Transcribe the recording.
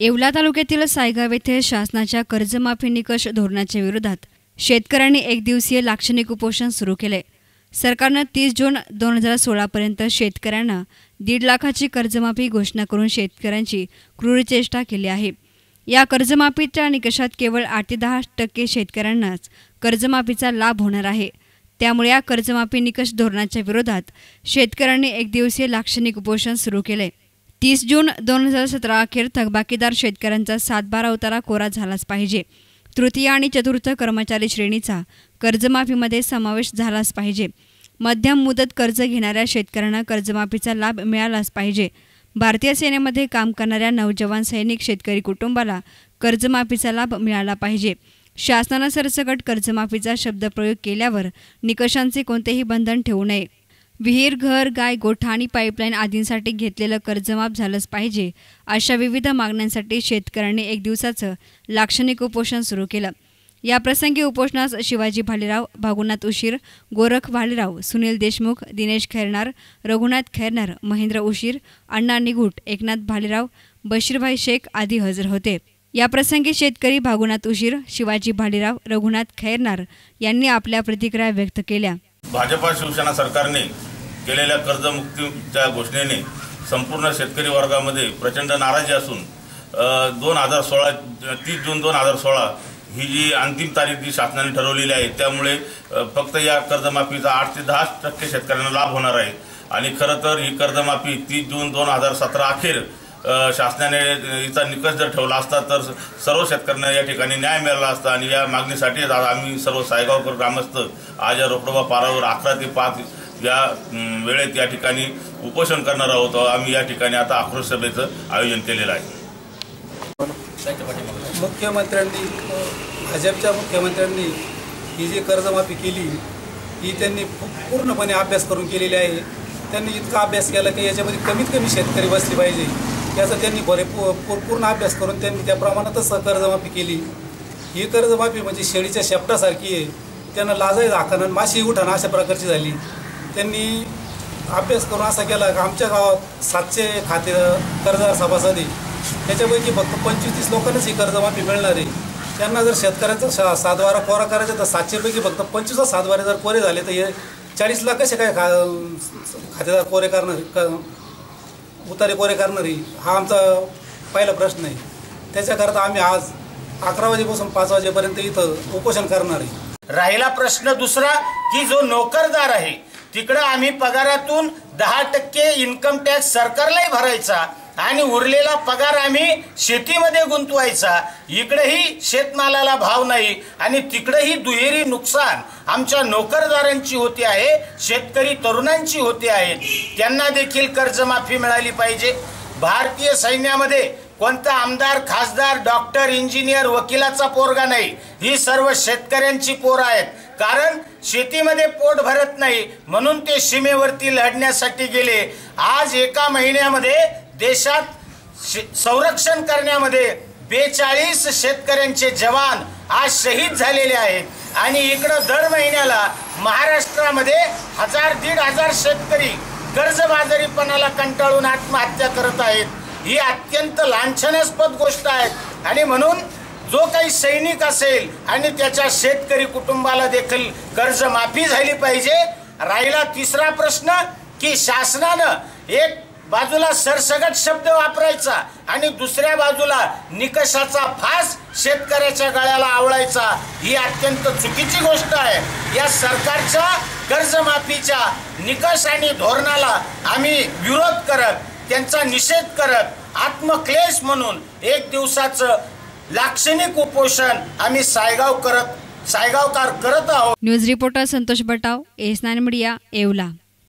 येवला तालुक्यातील सायगाव येथे शासनाच्या कर्जमाफी निकष धोरणाच्या विरोधात शेतकऱ्यांनी एक दिवसीय लाक्षणिक उपोषण सुरू केले। सरकारने 30 जून 2016 पर्यंत शेतकऱ्यांना 1.5 लाखाची कर्जमाफी घोषणा करून शेतकऱ्यांची क्रूर चेष्टा केली आहे। या कर्जमाफीच्या निकषात केवळ 8 ते 10% शेतकऱ्यांनाच कर्जमाफीचा लाभ होणार आहे। त्यामुळे या कर्जमाफी निकष धोरणाच्या विरोधात शेतकऱ्यांनी एक दिवसीय लाक्षणिक उपोषण सुरू केले। 30 जून 2017 अखेर थकबाकीदार शेतकऱ्यांचा 7/12 उतारा कोरा झालाच पाहिजे। तृतीय आणि चतुर्थ कर्मचारी श्रेणीचा कर्जमाफीमध्ये समावेश झालाच पाहिजे। मध्यम मुदत कर्ज घेणाऱ्या शेतकऱ्यांना कर्जमाफीचा लाभ मिळालाच पाहिजे। भारतीय सेनेमध्ये काम करणाऱ्या नवजवान सैनिक शेतकरी कुटुंबाला कर्जमाफीचा लाभ मिळाला पाहिजे। शासनाने सरसकट कर्जमाफीचा शब्दप्रयोग केल्यावर निकषांचे कोणतेही बंधन ठेवू नये। विहीर, घर, गाय, गोठा आणि पाईपलाईन आदींसाठी घेतलेलं कर्ज माफ झालंच पाहिजे। अशा विविध मागण्यांसाठी शेतकऱ्यांनी एक दिवसाचं लाक्षणिक उपोषण सुरू केलं। या प्रसंगी उपोषणास शिवाजी भालेराव, भागुनाथ उशीर, गोरख भालेराव, सुनील देशमुख, दिनेश खैरनार, रघुनाथ खैरनार, महेंद्र उशीर, अण्णा निघुट, एकनाथ भालेराव, बशीरभाई शेख आदी हजर होते। या प्रसंगी शेतकरी भागुनाथ उशीर, शिवाजी भालेराव, रघुनाथ खैरनार यांनी आपल्या प्रतिक्रिया व्यक्त केल्या। भाजपा शिवसेना सरकारने केलेल्या कर्जमुक्तीच्या घोषणेने संपूर्ण शेतकरी वर्गामध्ये प्रचंड नाराजी असून 30 जून 2016 ही जी अंतिम तारीख जी शासनाने ठरवलेली आहे त्यामुळे फक्त या कर्जमाफीचा 8 ते 10% शेतकऱ्यांना लाभ होणार आहे। आणि खरं तर ही कर्जमाफी 30 जून 2017 अखेर शासनाने याचा निकष जर ठेवला असता तर सर्व शेतकऱ्यांना या ठिकाणी न्याय मिळाला असता। आणि या मागणीसाठी आम्ही सर्व सायगावकर ग्रामस्थ आज या रोकडोबा पारावर 11 ते 5 या वेळेत या ठिकाणी उपोषण करणार आहोत। आम्ही या ठिकाणी आता आक्रोश सभेचं आयोजन केलेलं आहे। मुख्यमंत्र्यांनी, भाजपच्या मुख्यमंत्र्यांनी ही जी कर्जमाफी केली ही त्यांनी पूर्णपणे अभ्यास करून केलेली आहे। त्यांनी इतका अभ्यास केला की याच्यामध्ये कमीत कमी शेतकरी बसले पाहिजे याचा त्यांनी पूर्ण अभ्यास करून त्यांनी त्या प्रमाणातच कर्जमाफी केली। ही कर्जमाफी म्हणजे शेळीच्या शेपटासारखी आहे, त्यांना लाजाई दाखवणं माशी उठाणं अशा प्रकारची झाली। त्यांनी अभ्यास करून असा केला की आमच्या गावात 700 खाते कर्जदार सभासद आहे, त्याच्यापैकी फक्त 25-30 लोकांनाच ही कर्जमाफी मिळणार आहे। त्यांना जर शेतकऱ्यांचा 7/12 कोरा करायचा तर 700 पैकी फक्त 25 7/12 जर कोरे झाले तर हे 40 लाख कसे काय खातेदार कोरे करणार, उतारे कोरे करणारी, हा आमचा पहिला प्रश्न आहे। त्याच्याकरता आम्ही आज 11 वाजेपासून 5 वाजेपर्यंत इथं उपोषण करणार आहे। राहिला प्रश्न दुसरा की जो नोकरदार आहे तिकडे आम्ही पगारातून 10% इन्कम टॅक्स सरकारलाही भरायचा आणि उरलेला पगार आम्ही शेतीमध्ये गुंतवायचा। इकडेही शेतमालाला भाव नाही आणि तिकडेही दुहेरी नुकसान आमच्या नोकरदारांची होते आहे, शेतकरी तरुणांची होते आहे। त्यांना देखील कर्जमाफी मिळाली पाहिजे। भारतीय सैन्यामध्ये कोणता आमदार, खासदार, डॉक्टर, इंजिनियर, वकिलाचा पोरगा नाही, ही सर्व शेतकऱ्यांची पोरं आहेत। कारण शेतीमध्ये पोट भरत नाही म्हणून ते सीमेवरती लढण्यासाठी गेले। आज एका महिन्यामध्ये देशात संरक्षण करण्यामध्ये 42 शेतकऱ्यांचे जवान आज शहीद झालेले आहेत। आणि इकडं दर महिन्याला महाराष्ट्रामध्ये 1000-1500 शेतकरी कर्जबाजारीपणाला कंटाळून आत्महत्या करत आहेत। ही अत्यंत लांछनास्पद गोष्ट आहे। आणि म्हणून जो काही सैनिक असेल आणि त्याच्या शेतकरी कुटुंबाला देखील कर्जमाफी झाली पाहिजे। राहिला तिसरा प्रश्न की शासनानं एक बाजूला सरसगट शब्द वापरायचा आणि दुसऱ्या बाजूला निकषाचा फास शेतकऱ्याच्या गळ्याला आवळायचा, ही अत्यंत चुकीची गोष्ट आहे। या सरकारच्या कर्जमाफीच्या निकष आणि धोरणाला आम्ही विरोध करत, त्यांचा निषेध करत आत्मक्लेश म्हणून एक दिवसाचं लाक्षणिक उपोषण आम्ही सायगावकर करत आहोत। न्यूज रिपोर्टर संतोष बटाव, एस9 मीडिया, येवला।